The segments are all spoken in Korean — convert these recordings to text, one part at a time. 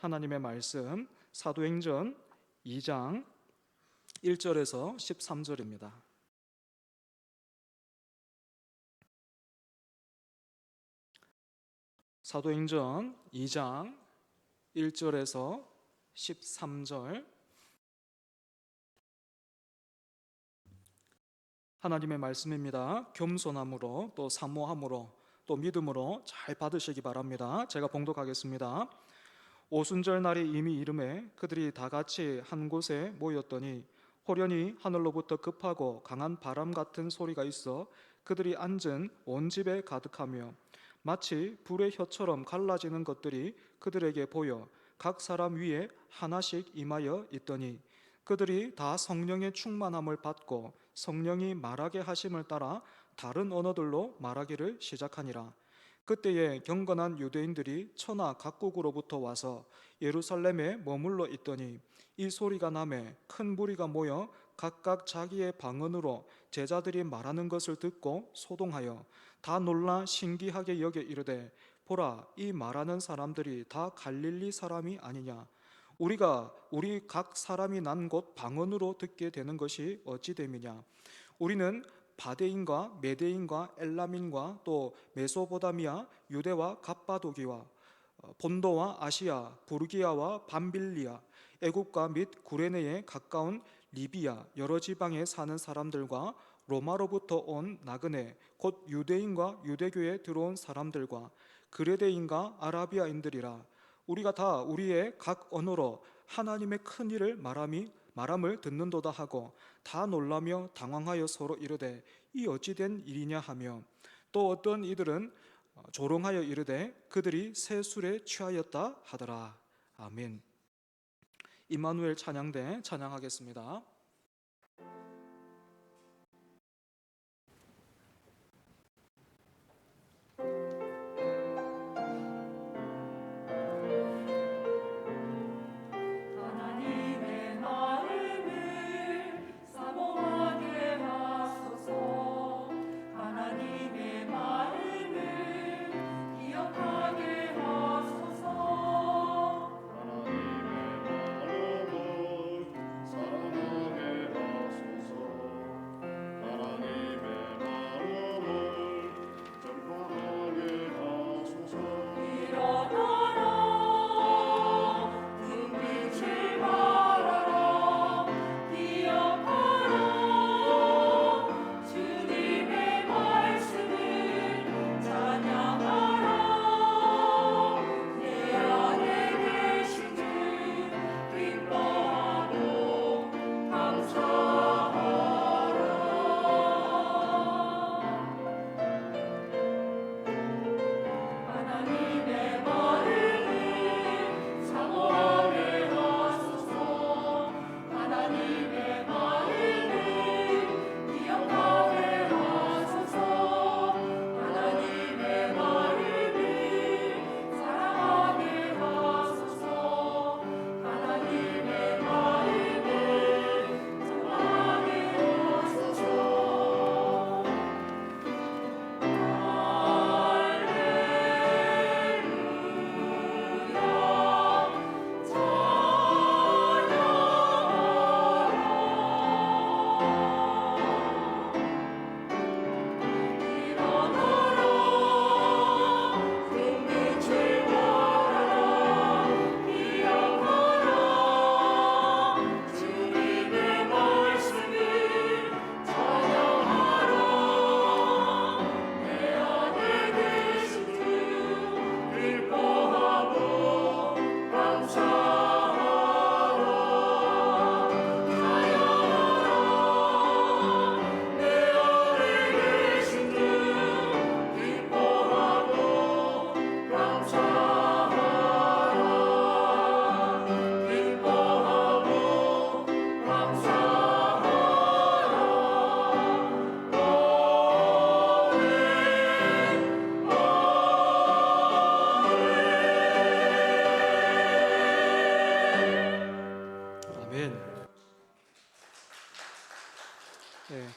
하나님의 말씀 사도행전 2장 1절에서 13절입니다. 사도행전 2장 1절에서 13절 하나님의 말씀입니다. 겸손함으로 또 사모함으로 또 믿음으로 잘 받으시기 바랍니다. 제가 봉독하겠습니다. 오순절 날이 이미 이름에 그들이 다 같이 한 곳에 모였더니 호련히 하늘로부터 급하고 강한 바람 같은 소리가 있어 그들이 앉은 온 집에 가득하며 마치 불의 혀처럼 갈라지는 것들이 그들에게 보여 각 사람 위에 하나씩 임하여 있더니 그들이 다 성령의 충만함을 받고 성령이 말하게 하심을 따라 다른 언어들로 말하기를 시작하니라. 그때에 경건한 유대인들이 천하 각국으로부터 와서 예루살렘에 머물러 있더니 이 소리가 나매 큰 무리가 모여 각각 자기의 방언으로 제자들이 말하는 것을 듣고 소동하여 다 놀라 신기하게 여겨 이르되 보라, 이 말하는 사람들이 다 갈릴리 사람이 아니냐? 우리가 우리 각 사람이 난 곳 방언으로 듣게 되는 것이 어찌 됨이냐? 우리는 바데인과 메데인과 엘람인과 또 메소포타미아, 유대와 갑바도기와 본도와 아시아, 부르기아와 밤빌리아, 애국과 및 구레네에 가까운 리비아 여러 지방에 사는 사람들과 로마로부터 온 나그네 곧 유대인과 유대교에 들어온 사람들과 그레데인과 아라비아인들이라. 우리가 다 우리의 각 언어로 하나님의 큰 일을 말함을 듣는도다 하고 다 놀라며 당황하여 서로 이르되 이 어찌 된 일이냐 하며 또 어떤 이들은 조롱하여 이르되 그들이 새 술에 취하였다 하더라. 아멘. 임마누엘 찬양대 찬양하겠습니다.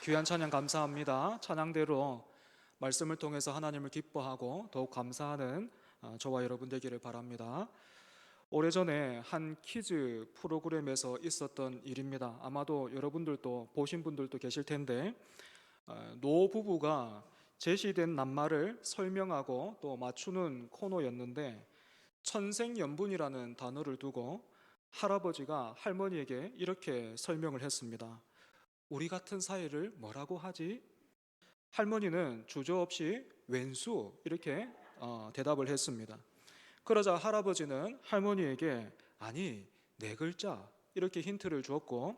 귀한 찬양 감사합니다. 찬양대로 말씀을 통해서 하나님을 기뻐하고 더욱 감사하는 저와 여러분 되기를 바랍니다. 오래전에 한 퀴즈 프로그램에서 있었던 일입니다. 아마도 여러분들도 보신 분들도 계실 텐데, 노 부부가 제시된 낱말을 설명하고 또 맞추는 코너였는데, 천생연분이라는 단어를 두고 할아버지가 할머니에게 이렇게 설명을 했습니다. 우리 같은 사이를 뭐라고 하지? 할머니는 주저없이 왼수 이렇게 대답을 했습니다. 그러자 할아버지는 할머니에게 아니 네 글자 이렇게 힌트를 주었고,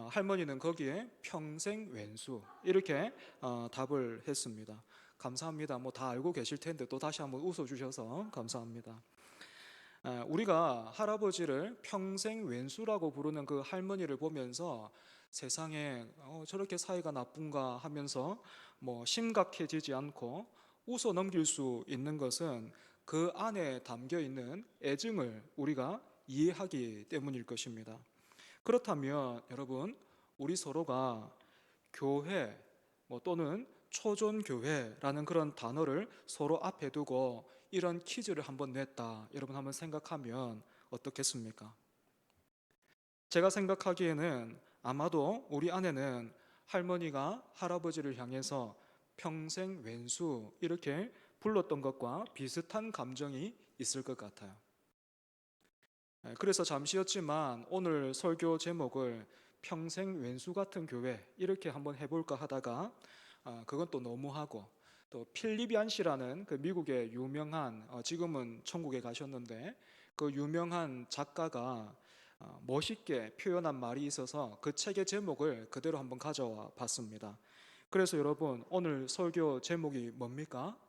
할머니는 거기에 평생 왼수 이렇게 답을 했습니다. 감사합니다. 뭐 다 알고 계실 텐데 또 다시 한번 웃어주셔서 감사합니다. 우리가 할아버지를 평생 왼수라고 부르는 그 할머니를 보면서 세상에 저렇게 사이가 나쁜가 하면서 뭐 심각해지지 않고 웃어 넘길 수 있는 것은 그 안에 담겨 있는 애증을 우리가 이해하기 때문일 것입니다. 그렇다면 여러분, 우리 서로가 교회 또는 초존교회라는 그런 단어를 서로 앞에 두고 이런 퀴즈를 한번 냈다. 여러분 한번 생각하면 어떻겠습니까? 제가 생각하기에는 아마도 우리 안에는 할머니가 할아버지를 향해서 평생 왼수 이렇게 불렀던 것과 비슷한 감정이 있을 것 같아요. 그래서 잠시였지만 오늘 설교 제목을 평생 왼수 같은 교회 이렇게 한번 해볼까 하다가 그건 또 너무하고, 또 필립 얀시라는 그 미국의 유명한 지금은 천국에 가셨는데 그 유명한 작가가 멋있게 표현한 말이 있어서 그 책의 제목을 그대로 한번 가져와 봤습니다. 그래서 여러분 오늘 설교 제목이 뭡니까?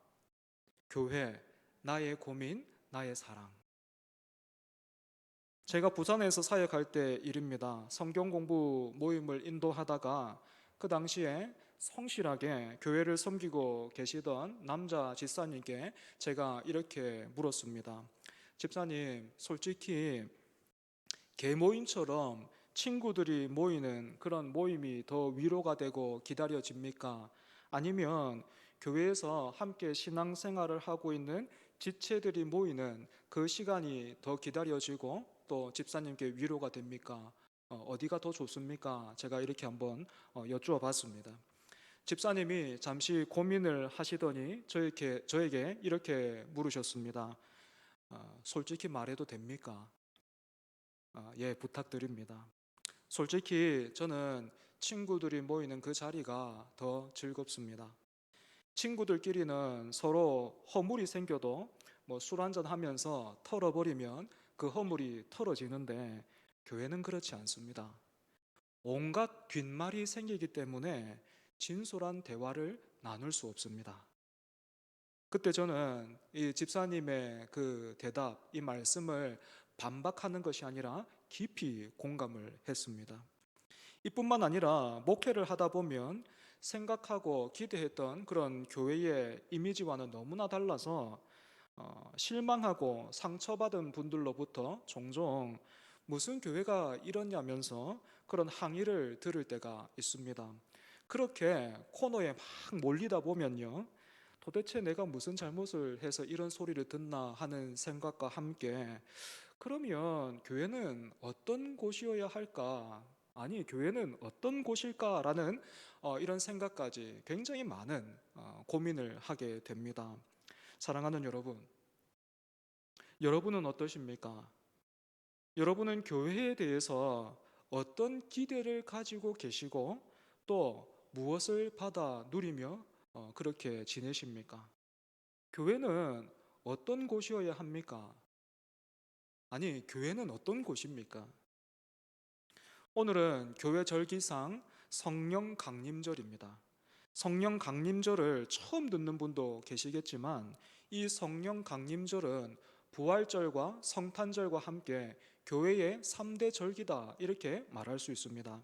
교회, 나의 고민, 나의 사랑. 제가 부산에서 사역할 때 일입니다. 성경 공부 모임을 인도하다가 그 당시에 성실하게 교회를 섬기고 계시던 남자 집사님께 제가 이렇게 물었습니다. 집사님, 솔직히 개모임처럼 친구들이 모이는 그런 모임이 더 위로가 되고 기다려집니까? 아니면 교회에서 함께 신앙생활을 하고 있는 지체들이 모이는 그 시간이 더 기다려지고 또 집사님께 위로가 됩니까? 어디가 더 좋습니까? 제가 이렇게 한번 여쭈어 봤습니다. 집사님이 잠시 고민을 하시더니 저에게 이렇게 물으셨습니다. 솔직히 말해도 됩니까? 예, 부탁드립니다. 솔직히 저는 친구들이 모이는 그 자리가 더 즐겁습니다. 친구들끼리는 서로 허물이 생겨도 뭐 술 한잔 하면서 털어버리면 그 허물이 털어지는데 교회는 그렇지 않습니다. 온갖 뒷말이 생기기 때문에 진솔한 대화를 나눌 수 없습니다. 그때 저는 이 집사님의 그 대답, 이 말씀을 반박하는 것이 아니라 깊이 공감을 했습니다. 이뿐만 아니라 목회를 하다 보면 생각하고 기대했던 그런 교회의 이미지와는 너무나 달라서 실망하고 상처받은 분들로부터 종종 무슨 교회가 이러냐면서 그런 항의를 들을 때가 있습니다. 그렇게 코너에 막 몰리다 보면요, 도대체 내가 무슨 잘못을 해서 이런 소리를 듣나 하는 생각과 함께 그러면 교회는 어떤 곳이어야 할까? 아니, 교회는 어떤 곳일까라는 이런 생각까지 굉장히 많은 고민을 하게 됩니다. 사랑하는 여러분, 여러분은 어떠십니까? 여러분은 교회에 대해서 어떤 기대를 가지고 계시고 또 무엇을 받아 누리며 그렇게 지내십니까? 교회는 어떤 곳이어야 합니까? 아니, 교회는 어떤 곳입니까? 오늘은 교회 절기상 성령 강림절입니다. 성령 강림절을 처음 듣는 분도 계시겠지만 이 성령 강림절은 부활절과 성탄절과 함께 교회의 3대 절기다 이렇게 말할 수 있습니다.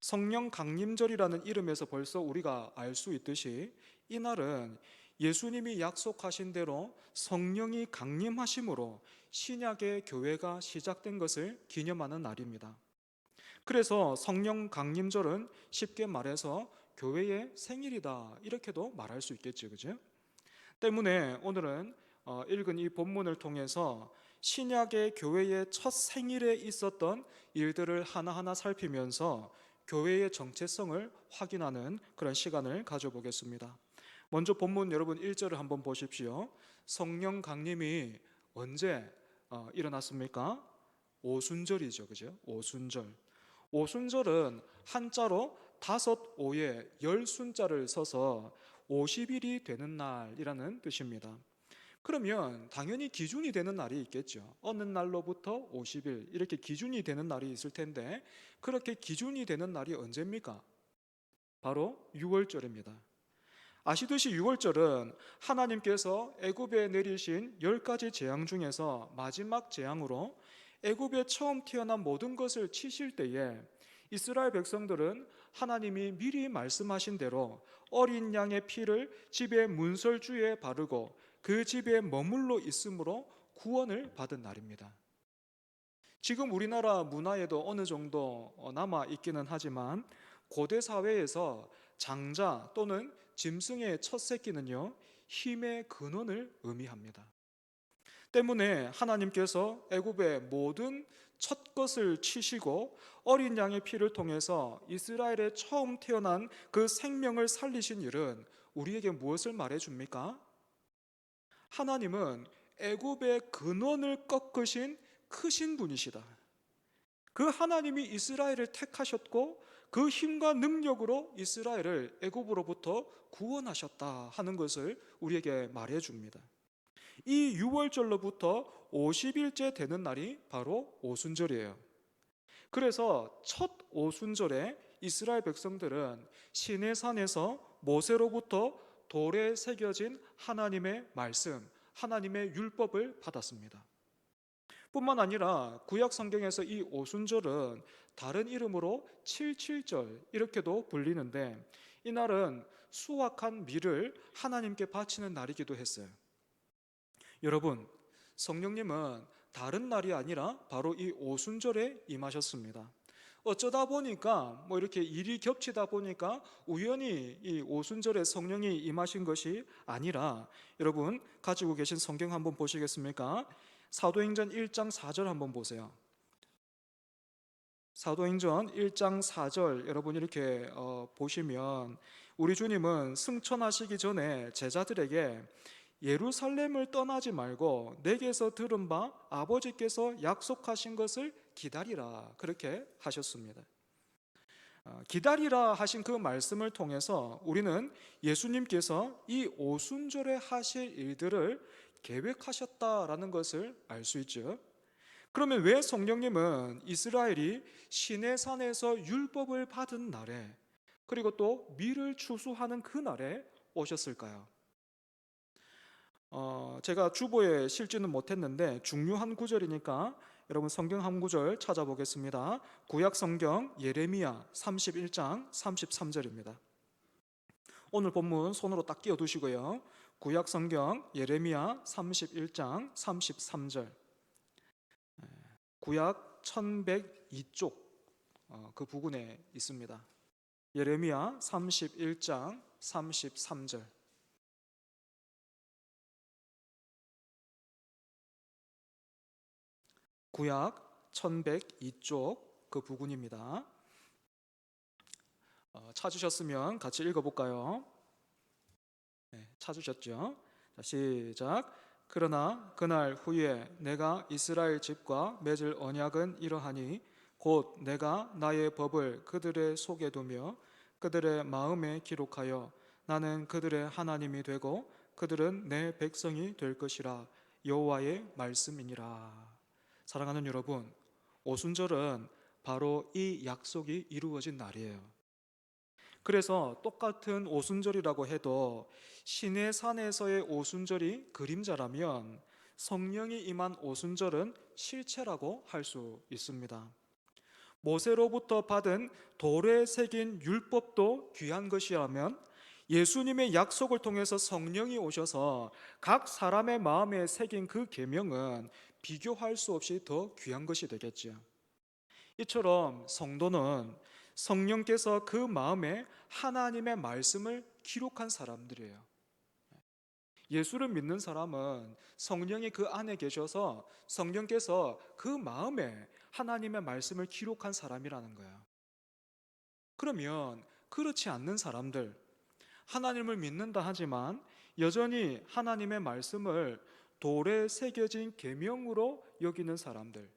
성령 강림절이라는 이름에서 벌써 우리가 알 수 있듯이 이날은 예수님이 약속하신 대로 성령이 강림하심으로 신약의 교회가 시작된 것을 기념하는 날입니다. 그래서 성령 강림절은 쉽게 말해서 교회의 생일이다 이렇게도 말할 수 있겠죠, 그죠? 때문에 오늘은 읽은 이 본문을 통해서 신약의 교회의 첫 생일에 있었던 일들을 하나하나 살피면서 교회의 정체성을 확인하는 그런 시간을 가져보겠습니다. 먼저 본문 여러분 1절을 한번 보십시오. 성령 강림이 언제 일어났습니까? 오순절이죠. 그죠? 오순절. 오순절은 한자로 다섯 오에 열 순자를 써서 50일이 되는 날이라는 뜻입니다. 그러면 당연히 기준이 되는 날이 있겠죠. 어느 날로부터 50일 이렇게 기준이 되는 날이 있을 텐데 그렇게 기준이 되는 날이 언제입니까? 바로 6월절입니다. 아시듯이 6월절은 하나님께서 애굽에 내리신 10가지 재앙 중에서 마지막 재앙으로 애굽에 처음 태어난 모든 것을 치실 때에 이스라엘 백성들은 하나님이 미리 말씀하신 대로 어린 양의 피를 집의 문설주에 바르고 그 집에 머물러 있으므로 구원을 받은 날입니다. 지금 우리나라 문화에도 어느 정도 남아 있기는 하지만 고대 사회에서 장자 또는 짐승의 첫 새끼는요, 힘의 근원을 의미합니다. 때문에 하나님께서 애굽의 모든 첫 것을 치시고 어린 양의 피를 통해서 이스라엘에 처음 태어난 그 생명을 살리신 일은 우리에게 무엇을 말해 줍니까? 하나님은 애굽의 근원을 꺾으신 크신 분이시다. 그 하나님이 이스라엘을 택하셨고 그 힘과 능력으로 이스라엘을 애굽으로부터 구원하셨다 하는 것을 우리에게 말해 줍니다. 이 6월절로부터 50일째 되는 날이 바로 오순절이에요. 그래서 첫 오순절에 이스라엘 백성들은 시내산에서 모세로부터 돌에 새겨진 하나님의 말씀, 하나님의 율법을 받았습니다. 뿐만 아니라 구약 성경에서 이 오순절은 다른 이름으로 칠칠절 이렇게도 불리는데 이날은 수확한 밀을 하나님께 바치는 날이기도 했어요. 여러분, 성령님은 다른 날이 아니라 바로 이 오순절에 임하셨습니다. 어쩌다 보니까 이렇게 일이 겹치다 보니까 우연히 이 오순절에 성령이 임하신 것이 아니라 여러분 가지고 계신 성경 한번 보시겠습니까? 사도행전 1장 4절 한번 보세요. 사도행전 1장 4절 여러분 이렇게 보시면 우리 주님은 승천하시기 전에 제자들에게 예루살렘을 떠나지 말고 내게서 들은 바 아버지께서 약속하신 것을 기다리라 그렇게 하셨습니다. 기다리라 하신 그 말씀을 통해서 우리는 예수님께서 이 오순절에 하실 일들을 계획하셨다라는 것을 알 수 있죠. 그러면 왜 성령님은 이스라엘이 시내산에서 율법을 받은 날에 그리고 또 밀을 추수하는 그 날에 오셨을까요? 제가 주보에 실지는 못했는데 중요한 구절이니까 여러분 성경 한 구절 찾아보겠습니다. 구약 성경 예레미야 31장 33절입니다. 오늘 본문 손으로 딱 끼워 두시고요. 구약 성경 예레미야 31장 33절. 구약 1102쪽 그 부근에 있습니다. 예레미야 31장 33절. 구약 1102쪽 그 부근입니다. 찾으셨으면 같이 읽어볼까요? 네, 찾으셨죠? 자, 시작. 그러나 그날 후에 내가 이스라엘 집과 맺을 언약은 이러하니 곧 내가 나의 법을 그들의 속에 두며 그들의 마음에 기록하여 나는 그들의 하나님이 되고 그들은 내 백성이 될 것이라 여호와의 말씀이니라. 사랑하는 여러분, 오순절은 바로 이 약속이 이루어진 날이에요. 그래서 똑같은 오순절이라고 해도 시내산에서의 오순절이 그림자라면 성령이 임한 오순절은 실체라고 할 수 있습니다. 모세로부터 받은 돌에 새긴 율법도 귀한 것이라면 예수님의 약속을 통해서 성령이 오셔서 각 사람의 마음에 새긴 그 계명은 비교할 수 없이 더 귀한 것이 되겠죠. 이처럼 성도는 성령께서 그 마음에 하나님의 말씀을 기록한 사람들이에요. 예수를 믿는 사람은 성령이 그 안에 계셔서 성령께서 그 마음에 하나님의 말씀을 기록한 사람이라는 거예요. 그러면 그렇지 않는 사람들, 하나님을 믿는다 하지만 여전히 하나님의 말씀을 돌에 새겨진 계명으로 여기는 사람들,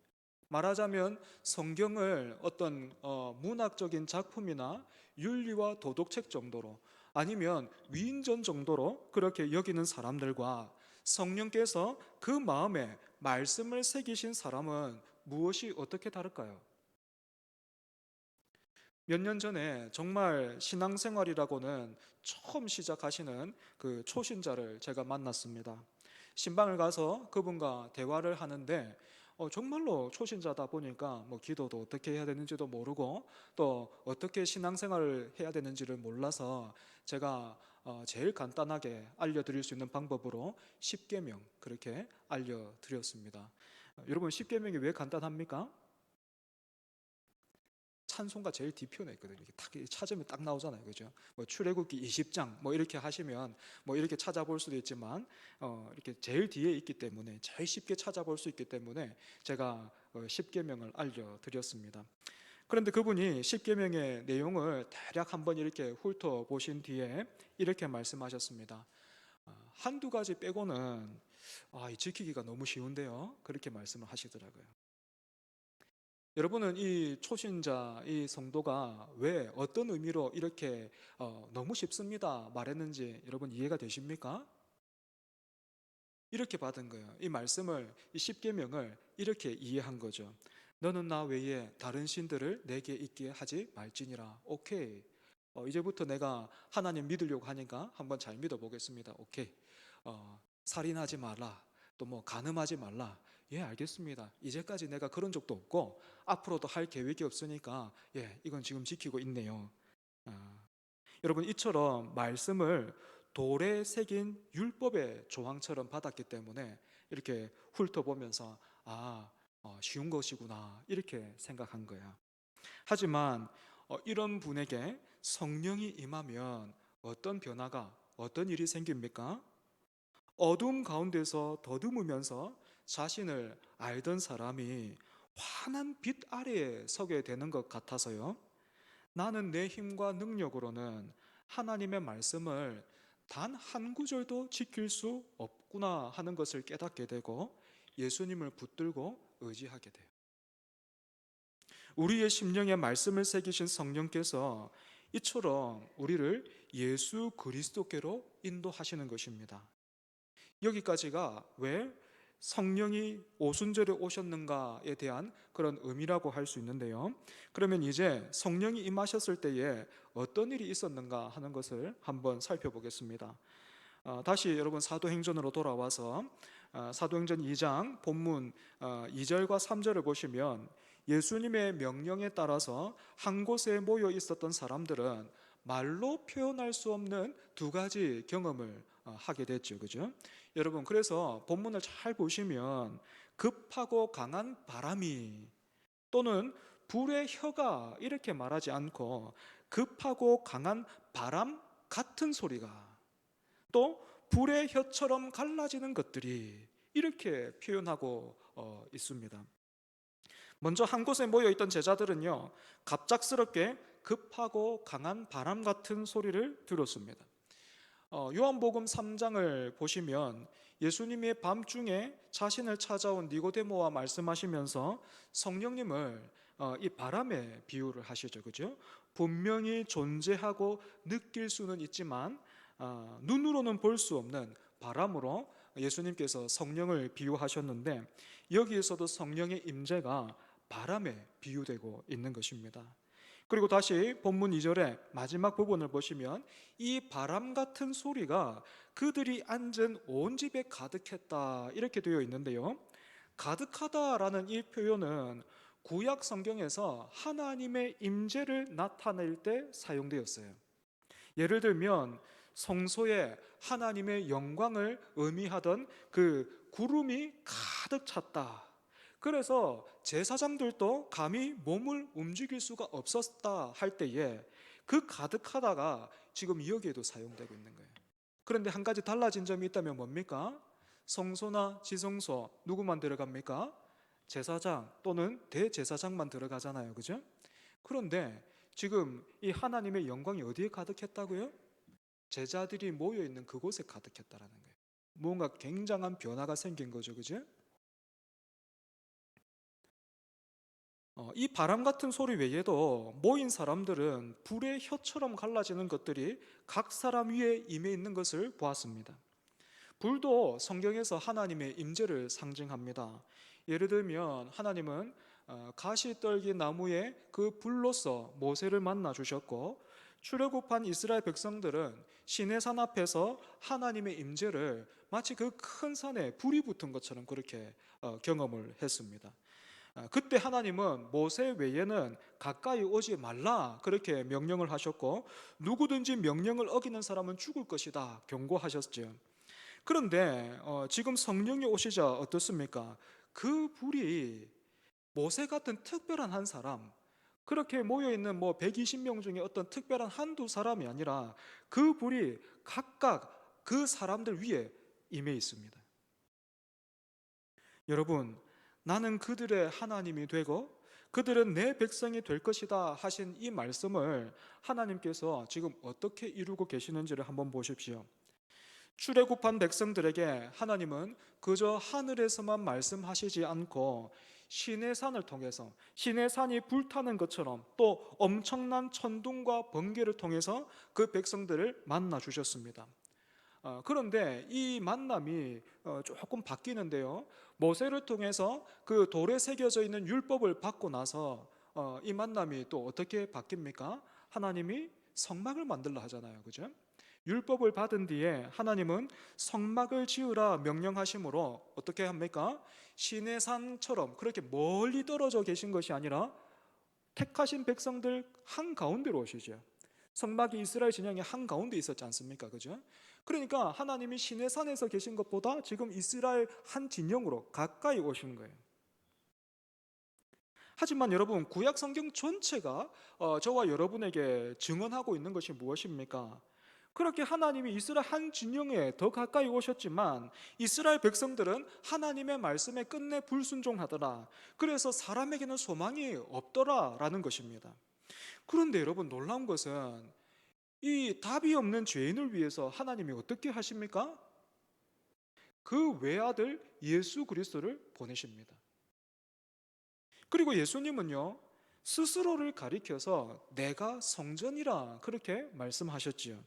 말하자면 성경을 어떤 문학적인 작품이나 윤리와 도덕책 정도로, 아니면 위인전 정도로 그렇게 여기는 사람들과 성령께서 그 마음에 말씀을 새기신 사람은 무엇이 어떻게 다를까요? 몇 년 전에 정말 신앙생활이라고는 처음 시작하시는 그 초신자를 제가 만났습니다. 신방을 가서 그분과 대화를 하는데 정말로 초신자다 보니까 뭐 기도도 어떻게 해야 되는지도 모르고 또 어떻게 신앙생활을 해야 되는지를 몰라서 제가 제일 간단하게 알려드릴 수 있는 방법으로 10계명 그렇게 알려드렸습니다. 여러분, 10계명이 왜 간단합니까? 찬송가 제일 뒤편에 있거든요. 이렇게 딱 찾으면 딱 나오잖아요, 그죠? 뭐 출애굽기 20장 뭐 이렇게 하시면 뭐 이렇게 찾아볼 수도 있지만 이렇게 제일 뒤에 있기 때문에 제일 쉽게 찾아볼 수 있기 때문에 제가 10계명을 알려드렸습니다. 그런데 그분이 10계명의 내용을 대략 한번 이렇게 훑어보신 뒤에 이렇게 말씀하셨습니다. 한두 가지 빼고는 지키기가 너무 쉬운데요, 그렇게 말씀을 하시더라고요. 여러분은 이 초신자, 이 성도가 왜 어떤 의미로 이렇게 너무 쉽습니다 말했는지 여러분 이해가 되십니까? 이렇게 받은 거예요. 이 말씀을, 이 십계명을 이렇게 이해한 거죠. 너는 나 외에 다른 신들을 내게 있게 하지 말지니라. 오케이. 이제부터 내가 하나님 믿으려고 하니까 한번 잘 믿어보겠습니다. 오케이. 살인하지 말라. 또 뭐 간음하지 말라. 예, 알겠습니다. 이제까지 내가 그런 적도 없고 앞으로도 할 계획이 없으니까 예, 이건 지금 지키고 있네요. 아, 여러분, 이처럼 말씀을 돌에 새긴 율법의 조항처럼 받았기 때문에 이렇게 훑어보면서 쉬운 것이구나 이렇게 생각한 거야. 하지만 이런 분에게 성령이 임하면 어떤 변화가, 어떤 일이 생깁니까? 어둠 가운데서 더듬으면서 자신을 알던 사람이 환한 빛 아래에 서게 되는 것 같아서요. 나는 내 힘과 능력으로는 하나님의 말씀을 단 한 구절도 지킬 수 없구나 하는 것을 깨닫게 되고 예수님을 붙들고 의지하게 돼요. 우리의 심령에 말씀을 새기신 성령께서 이처럼 우리를 예수 그리스도께로 인도하시는 것입니다. 여기까지가 왜 성령이 오순절에 오셨는가에 대한 그런 의미라고 할 수 있는데요. 그러면 이제 성령이 임하셨을 때에 어떤 일이 있었는가 하는 것을 한번 살펴보겠습니다. 다시 여러분 사도행전으로 돌아와서 사도행전 2장 본문 2절과 3절을 보시면 예수님의 명령에 따라서 한 곳에 모여 있었던 사람들은 말로 표현할 수 없는 두 가지 경험을 하게 됐죠. 그죠? 여러분, 그래서 본문을 잘 보시면 급하고 강한 바람이 또는 불의 혀가 이렇게 말하지 않고 급하고 강한 바람 같은 소리가 또 불의 혀처럼 갈라지는 것들이 이렇게 표현하고 있습니다. 먼저 한 곳에 모여 있던 제자들은요, 갑작스럽게 급하고 강한 바람 같은 소리를 들었습니다. 요한복음 3장을 보시면 예수님이 밤중에 자신을 찾아온 니고데모와 말씀하시면서 성령님을 이 바람에 비유를 하시죠. 그죠? 분명히 존재하고 느낄 수는 있지만 눈으로는 볼 수 없는 바람으로 예수님께서 성령을 비유하셨는데 여기에서도 성령의 임재가 바람에 비유되고 있는 것입니다. 그리고 다시 본문 2절의 마지막 부분을 보시면 이 바람 같은 소리가 그들이 앉은 온 집에 가득했다 이렇게 되어 있는데요. 가득하다라는 이 표현은 구약 성경에서 하나님의 임재를 나타낼 때 사용되었어요. 예를 들면 성소에 하나님의 영광을 의미하던 그 구름이 가득 찼다. 그래서 제사장들도 감히 몸을 움직일 수가 없었다 할 때에 그 가득하다가 지금 여기에도 사용되고 있는 거예요. 그런데 한 가지 달라진 점이 있다면 뭡니까? 성소나 지성소 누구만 들어갑니까? 제사장 또는 대제사장만 들어가잖아요. 그죠? 그런데 지금 이 하나님의 영광이 어디에 가득했다고요? 제자들이 모여 있는 그곳에 가득했다라는 거예요. 뭔가 굉장한 변화가 생긴 거죠. 그죠? 이 바람 같은 소리 외에도 모인 사람들은 불의 혀처럼 갈라지는 것들이 각 사람 위에 임해 있는 것을 보았습니다. 불도 성경에서 하나님의 임재를 상징합니다. 예를 들면 하나님은 가시떨기 나무에 그 불로서 모세를 만나 주셨고, 출애굽한 이스라엘 백성들은 시내산 앞에서 하나님의 임재를 마치 그 큰 산에 불이 붙은 것처럼 그렇게 경험을 했습니다. 그때 하나님은 모세 외에는 가까이 오지 말라 그렇게 명령을 하셨고, 누구든지 명령을 어기는 사람은 죽을 것이다 경고하셨죠. 그런데 지금 성령이 오시자 어떻습니까? 그 불이 모세 같은 특별한 한 사람, 그렇게 모여있는 뭐 120명 중에 어떤 특별한 한두 사람이 아니라 그 불이 각각 그 사람들 위에 임해 있습니다. 여러분, 나는 그들의 하나님이 되고 그들은 내 백성이 될 것이다 하신 이 말씀을 하나님께서 지금 어떻게 이루고 계시는지를 한번 보십시오. 출애굽한 백성들에게 하나님은 그저 하늘에서만 말씀하시지 않고 시내산을 통해서, 시내산이 불타는 것처럼 또 엄청난 천둥과 번개를 통해서 그 백성들을 만나 주셨습니다. 그런데 이 만남이 조금 바뀌는데요. 모세를 통해서 그 돌에 새겨져 있는 율법을 받고 나서 이 만남이 또 어떻게 바뀝니까? 하나님이 성막을 만들라 하잖아요. 그죠? 율법을 받은 뒤에 하나님은 성막을 지으라 명령하심으로 어떻게 합니까? 시내산처럼 그렇게 멀리 떨어져 계신 것이 아니라 택하신 백성들 한가운데로 오시죠. 성막이 이스라엘 진영의 한가운데 있었지 않습니까? 그죠? 그러니까 하나님이 시내산에서 계신 것보다 지금 이스라엘 한 진영으로 가까이 오신 거예요. 하지만 여러분, 구약 성경 전체가 저와 여러분에게 증언하고 있는 것이 무엇입니까? 그렇게 하나님이 이스라엘 한 진영에 더 가까이 오셨지만 이스라엘 백성들은 하나님의 말씀에 끝내 불순종하더라. 그래서 사람에게는 소망이 없더라라는 것입니다. 그런데 여러분, 놀라운 것은 이 답이 없는 죄인을 위해서 하나님이 어떻게 하십니까? 그 외아들 예수 그리스도를 보내십니다. 그리고 예수님은요, 스스로를 가리켜서 내가 성전이라 그렇게 말씀하셨지요.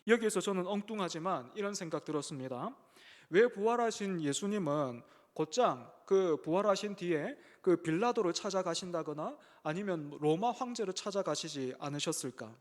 여기에서 저는 엉뚱하지만 이런 생각 들었습니다. 왜 부활하신 예수님은 곧장 그 부활하신 뒤에 그 빌라도를 찾아가신다거나 아니면 로마 황제를 찾아가시지 않으셨을까?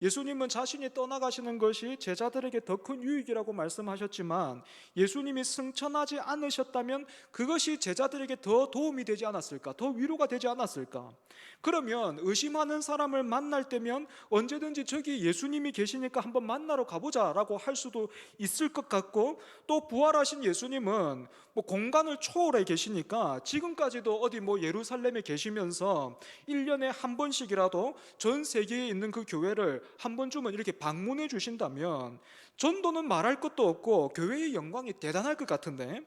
예수님은 자신이 떠나가시는 것이 제자들에게 더 큰 유익이라고 말씀하셨지만 예수님이 승천하지 않으셨다면 그것이 제자들에게 더 도움이 되지 않았을까? 더 위로가 되지 않았을까? 그러면 의심하는 사람을 만날 때면 언제든지 저기 예수님이 계시니까 한번 만나러 가보자라고 할 수도 있을 것 같고, 또 부활하신 예수님은 뭐 공간을 초월해 계시니까 지금까지도 어디 뭐 예루살렘에 계시면서 1년에 한 번씩이라도 전 세계에 있는 그 교회를 한 번쯤은 이렇게 방문해 주신다면 전도는 말할 것도 없고 교회의 영광이 대단할 것 같은데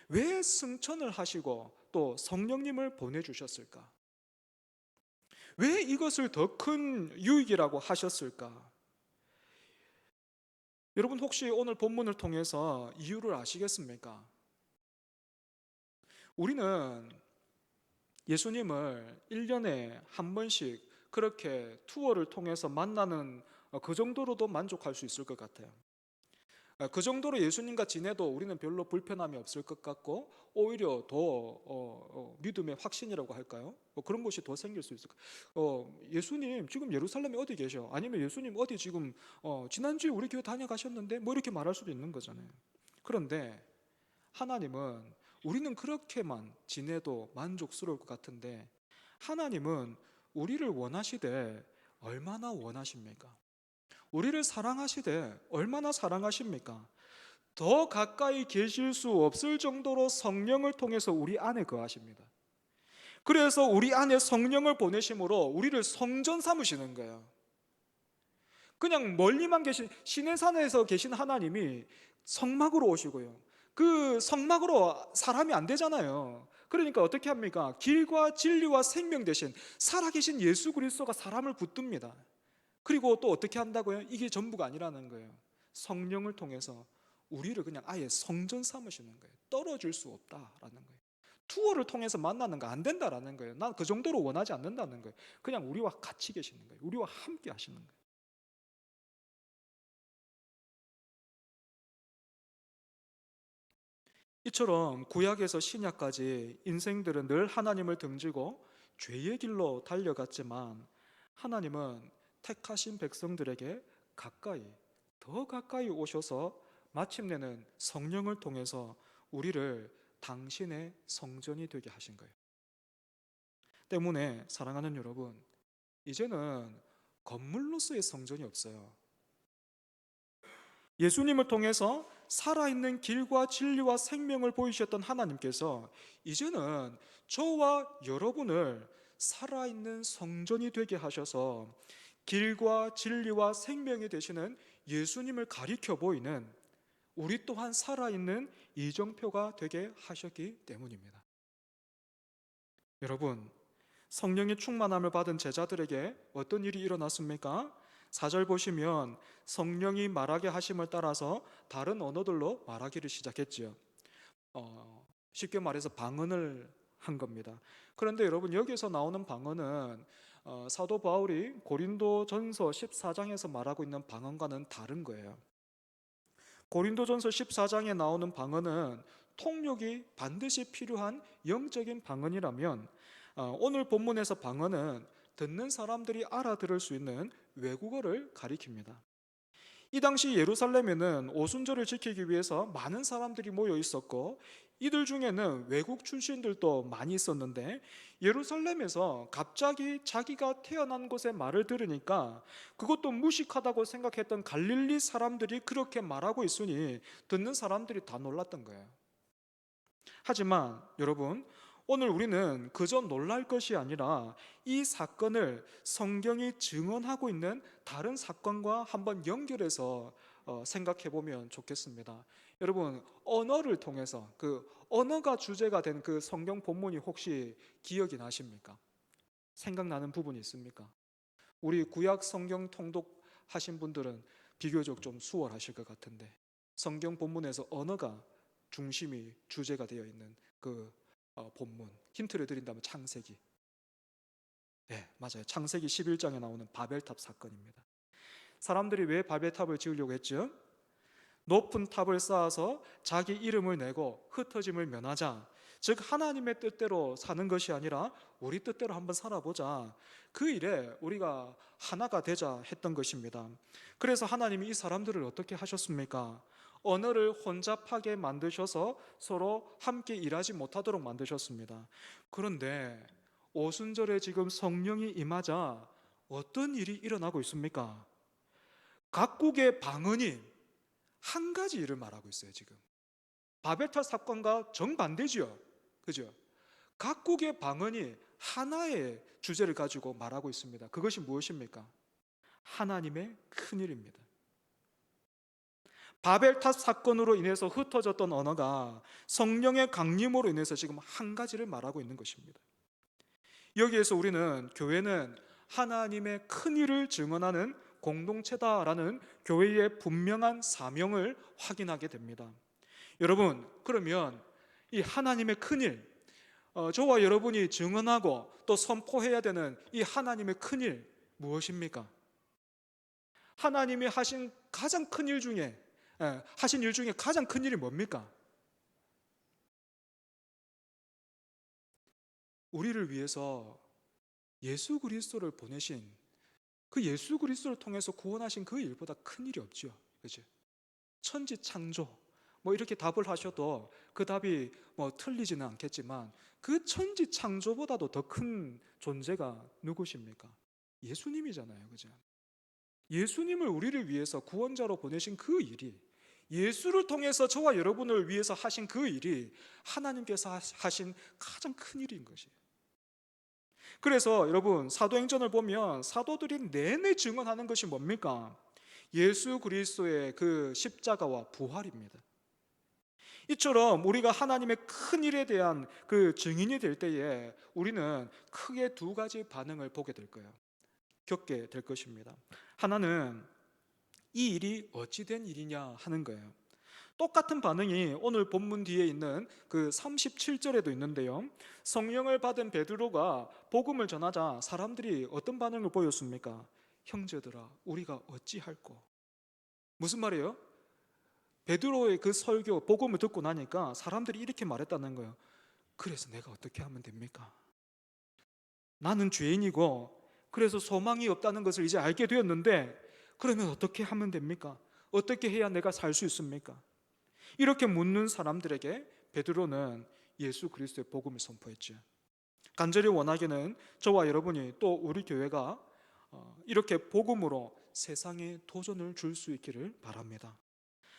왜 승천을 하시고 또 성령님을 보내주셨을까? 왜 이것을 더 큰 유익이라고 하셨을까? 여러분, 혹시 오늘 본문을 통해서 이유를 아시겠습니까? 우리는 예수님을 1년에 한 번씩 그렇게 투어를 통해서 만나는 그 정도로도 만족할 수 있을 것 같아요. 그 정도로 예수님과 지내도 우리는 별로 불편함이 없을 것 같고 오히려 더 믿음의 확신이라고 할까요? 그런 것이 더 생길 수 있을 것 같아요. 예수님 지금 예루살렘에 어디 계셔? 아니면 예수님 어디 지금 지난주에 우리 교회 다녀가셨는데 뭐 이렇게 말할 수도 있는 거잖아요. 그런데 하나님은 우리는 그렇게만 지내도 만족스러울 것 같은데 하나님은 우리를 원하시되 얼마나 원하십니까? 우리를 사랑하시되 얼마나 사랑하십니까? 더 가까이 계실 수 없을 정도로 성령을 통해서 우리 안에 거하십니다. 그래서 우리 안에 성령을 보내심으로 우리를 성전 삼으시는 거예요. 그냥 멀리만 계신 시내산에서 계신 하나님이 성막으로 오시고요. 그 성막으로 사람이 안 되잖아요. 그러니까 어떻게 합니까? 길과 진리와 생명 대신 살아계신 예수 그리스도가 사람을 붙듭니다. 그리고 또 어떻게 한다고요? 이게 전부가 아니라는 거예요. 성령을 통해서 우리를 그냥 아예 성전 삼으시는 거예요. 떨어질 수 없다라는 거예요. 투어를 통해서 만나는 거 안 된다라는 거예요. 난 그 정도로 원하지 않는다는 거예요. 그냥 우리와 같이 계시는 거예요. 우리와 함께 하시는 거예요. 이처럼 구약에서 신약까지 인생들은 늘 하나님을 등지고 죄의 길로 달려갔지만 하나님은 택하신 백성들에게 가까이, 더 가까이 오셔서 마침내는 성령을 통해서 우리를 당신의 성전이 되게 하신 거예요. 때문에 사랑하는 여러분, 이제는 건물로서의 성전이 없어요. 예수님을 통해서 살아있는 길과 진리와 생명을 보이셨던 하나님께서 이제는 저와 여러분을 살아있는 성전이 되게 하셔서 길과 진리와 생명이 되시는 예수님을 가리켜 보이는 우리 또한 살아있는 이정표가 되게 하셨기 때문입니다. 여러분, 성령의 충만함을 받은 제자들에게 어떤 일이 일어났습니까? 4절 보시면 성령이 말하게 하심을 따라서 다른 언어들로 말하기를 시작했죠. 쉽게 말해서 방언을 한 겁니다. 그런데 여러분, 여기서 나오는 방언은 사도 바울이 고린도전서 14장에서 말하고 있는 방언과는 다른 거예요. 고린도전서 14장에 나오는 방언은 통역이 반드시 필요한 영적인 방언이라면 오늘 본문에서 방언은 듣는 사람들이 알아들을 수 있는 외국어를 가리킵니다. 이 당시 예루살렘에는 오순절을 지키기 위해서 많은 사람들이 모여 있었고 이들 중에는 외국 출신들도 많이 있었는데 예루살렘에서 갑자기 자기가 태어난 곳의 말을 들으니까 그것도 무식하다고 생각했던 갈릴리 사람들이 그렇게 말하고 있으니 듣는 사람들이 다 놀랐던 거예요. 하지만 여러분, 오늘 우리는 그저 놀랄 것이 아니라 이 사건을 성경이 증언하고 있는 다른 사건과 한번 연결해서 생각해 보면 좋겠습니다. 여러분, 언어를 통해서 그 언어가 주제가 된 그 성경 본문이 혹시 기억이 나십니까? 생각나는 부분이 있습니까? 우리 구약 성경 통독하신 분들은 비교적 좀 수월하실 것 같은데 성경 본문에서 언어가 중심이 주제가 되어 있는 그 본문 힌트를 드린다면 창세기. 네, 맞아요. 창세기 11장에 나오는 바벨탑 사건입니다. 사람들이 왜 바벨탑을 지으려고 했죠? 높은 탑을 쌓아서 자기 이름을 내고 흩어짐을 면하자. 즉 하나님의 뜻대로 사는 것이 아니라 우리 뜻대로 한번 살아보자. 그 일에 우리가 하나가 되자 했던 것입니다. 그래서 하나님이 이 사람들을 어떻게 하셨습니까? 언어를 혼잡하게 만드셔서 서로 함께 일하지 못하도록 만드셨습니다. 그런데 오순절에 지금 성령이 임하자 어떤 일이 일어나고 있습니까? 각국의 방언이 한 가지 일을 말하고 있어요. 지금 바벨탑 사건과 정반대지요. 그죠? 각국의 방언이 하나의 주제를 가지고 말하고 있습니다. 그것이 무엇입니까? 하나님의 큰일입니다. 바벨탑 사건으로 인해서 흩어졌던 언어가 성령의 강림으로 인해서 지금 한 가지를 말하고 있는 것입니다. 여기에서 우리는 교회는 하나님의 큰일을 증언하는 공동체다라는 교회의 분명한 사명을 확인하게 됩니다. 여러분, 그러면 이 하나님의 큰일, 저와 여러분이 증언하고 또 선포해야 되는 이 하나님의 큰일 무엇입니까? 하나님이 하신 가장 큰 일 중에 하신 일 중에 가장 큰 일이 뭡니까? 우리를 위해서 예수 그리스도를 보내신 그 예수 그리스도를 통해서 구원하신 그 일보다 큰 일이 없죠. 그죠? 천지 창조 뭐 이렇게 답을 하셔도 그 답이 뭐 틀리지는 않겠지만 그 천지 창조보다도 더 큰 존재가 누구십니까? 예수님이잖아요. 그죠? 예수님을 우리를 위해서 구원자로 보내신 그 일이 예수를 통해서 저와 여러분을 위해서 하신 그 일이 하나님께서 하신 가장 큰 일인 것이에요. 그래서 여러분 사도행전을 보면 사도들이 내내 증언하는 것이 뭡니까? 예수 그리스도의 그 십자가와 부활입니다. 이처럼 우리가 하나님의 큰 일에 대한 그 증인이 될 때에 우리는 크게 두 가지 반응을 보게 될 거예요. 겪게 될 것입니다. 하나는 이 일이 어찌 된 일이냐 하는 거예요. 똑같은 반응이 오늘 본문 뒤에 있는 그 37절에도 있는데요. 성령을 받은 베드로가 복음을 전하자 사람들이 어떤 반응을 보였습니까? 형제들아, 우리가 어찌할꼬? 무슨 말이에요? 베드로의 그 설교, 복음을 듣고 나니까 사람들이 이렇게 말했다는 거예요. 그래서 내가 어떻게 하면 됩니까? 나는 죄인이고 그래서 소망이 없다는 것을 이제 알게 되었는데 그러면 어떻게 하면 됩니까? 어떻게 해야 내가 살 수 있습니까? 이렇게 묻는 사람들에게 베드로는 예수 그리스도의 복음을 선포했죠. 간절히 원하기는 저와 여러분이 또 우리 교회가 이렇게 복음으로 세상에 도전을 줄 수 있기를 바랍니다.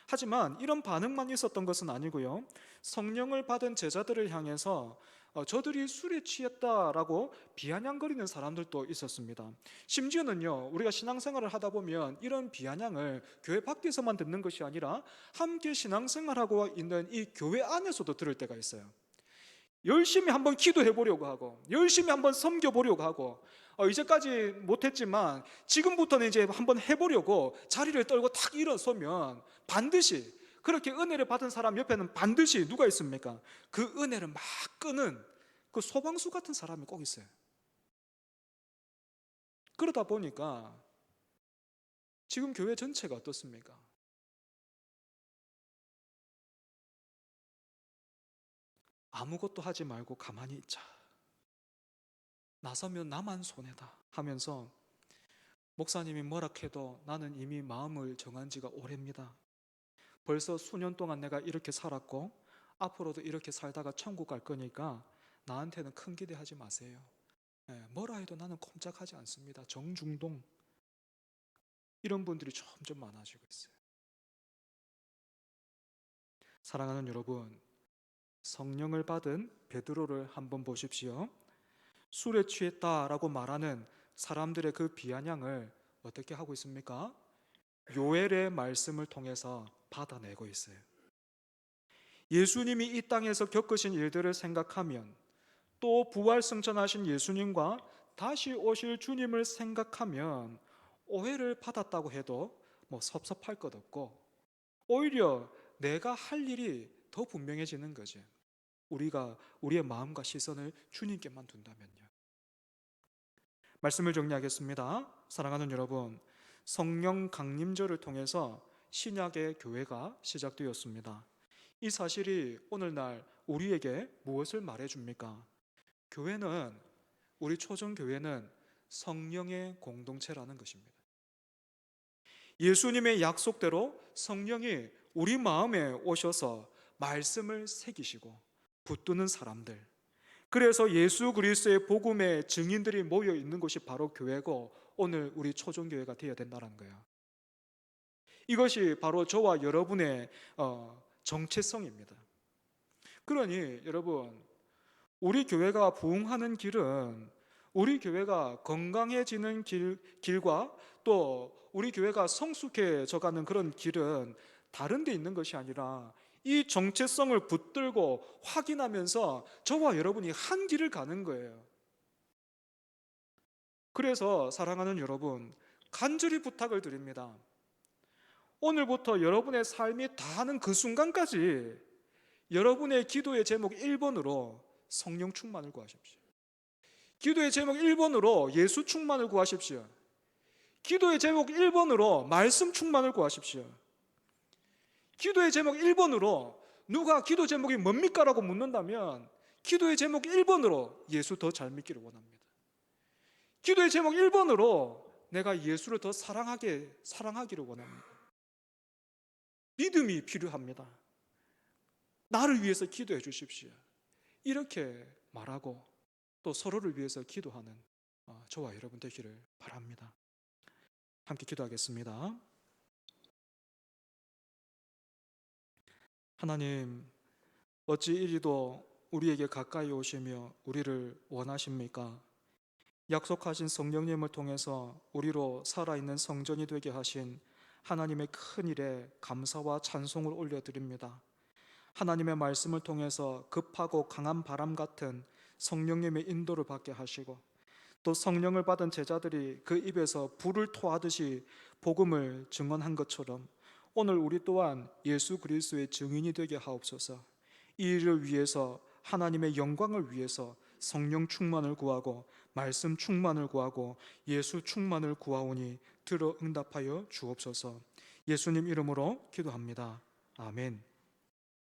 하지만 이런 반응만 있었던 것은 아니고요. 성령을 받은 제자들을 향해서 저들이 술에 취했다라고 비아냥거리는 사람들도 있었습니다. 심지어는요, 우리가 신앙생활을 하다 보면 이런 비아냥을 교회 밖에서만 듣는 것이 아니라 함께 신앙생활하고 있는 이 교회 안에서도 들을 때가 있어요. 열심히 한번 기도해 보려고 하고 열심히 한번 섬겨 보려고 하고 이제까지 못했지만 지금부터는 이제 한번 해보려고 자리를 떨고 탁 일어서면 반드시 그렇게 은혜를 받은 사람 옆에는 반드시 누가 있습니까? 그 은혜를 막 끄는 그 소방수 같은 사람이 꼭 있어요. 그러다 보니까 지금 교회 전체가 어떻습니까? 아무것도 하지 말고 가만히 있자. 나서면 나만 손해다 하면서 목사님이 뭐라 해도 나는 이미 마음을 정한 지가 오래입니다. 벌써 수년 동안 내가 이렇게 살았고 앞으로도 이렇게 살다가 천국 갈 거니까 나한테는 큰 기대하지 마세요. 뭐라 해도 나는 꼼짝하지 않습니다. 정중동. 이런 분들이 점점 많아지고 있어요. 사랑하는 여러분, 성령을 받은 베드로를 한번 보십시오. 술에 취했다라고 말하는 사람들의 그 비아냥을 어떻게 하고 있습니까? 요엘의 말씀을 통해서 받아내고 있어요. 예수님이 이 땅에서 겪으신 일들을 생각하면 또 부활승천하신 예수님과 다시 오실 주님을 생각하면 오해를 받았다고 해도 뭐 섭섭할 것 없고 오히려 내가 할 일이 더 분명해지는 거죠. 우리가 우리의 마음과 시선을 주님께만 둔다면요. 말씀을 정리하겠습니다. 사랑하는 여러분, 성령 강림절을 통해서 신약의 교회가 시작되었습니다. 이 사실이 오늘날 우리에게 무엇을 말해줍니까? 교회는, 우리 초정교회는 성령의 공동체라는 것입니다. 예수님의 약속대로 성령이 우리 마음에 오셔서 말씀을 새기시고 붙드는 사람들, 그래서 예수 그리스도의 복음의 증인들이 모여 있는 곳이 바로 교회고 오늘 우리 초종교회가 되어야 된다는 거예요. 이것이 바로 저와 여러분의 정체성입니다. 그러니 여러분, 우리 교회가 부흥하는 길은 우리 교회가 건강해지는 길과 또 우리 교회가 성숙해져가는 그런 길은 다른 데 있는 것이 아니라 이 정체성을 붙들고 확인하면서 저와 여러분이 한 길을 가는 거예요. 그래서 사랑하는 여러분, 간절히 부탁을 드립니다. 오늘부터 여러분의 삶이 다하는 그 순간까지 여러분의 기도의 제목 1번으로 성령 충만을 구하십시오. 기도의 제목 1번으로 예수 충만을 구하십시오. 기도의 제목 1번으로 말씀 충만을 구하십시오. 기도의 제목 1번으로 누가 기도 제목이 뭡니까? 라고 묻는다면 기도의 제목 1번으로 예수 더 잘 믿기를 원합니다. 기도의 제목 1번으로 내가 예수를 더 사랑하기를 원합니다. 믿음이 필요합니다. 나를 위해서 기도해 주십시오. 이렇게 말하고 또 서로를 위해서 기도하는 저와 여러분 되기를 바랍니다. 함께 기도하겠습니다. 하나님, 어찌 이리도 우리에게 가까이 오시며 우리를 원하십니까? 약속하신 성령님을 통해서 우리로 살아있는 성전이 되게 하신 하나님의 큰 일에 감사와 찬송을 올려드립니다. 하나님의 말씀을 통해서 급하고 강한 바람 같은 성령님의 인도를 받게 하시고, 또 성령을 받은 제자들이 그 입에서 불을 토하듯이 복음을 증언한 것처럼 오늘 우리 또한 예수 그리스도의 증인이 되게 하옵소서. 이 일을 위해서, 하나님의 영광을 위해서 성령 충만을 구하고 말씀 충만을 구하고 예수 충만을 구하오니 들어 응답하여 주옵소서. 예수님 이름으로 기도합니다. 아멘.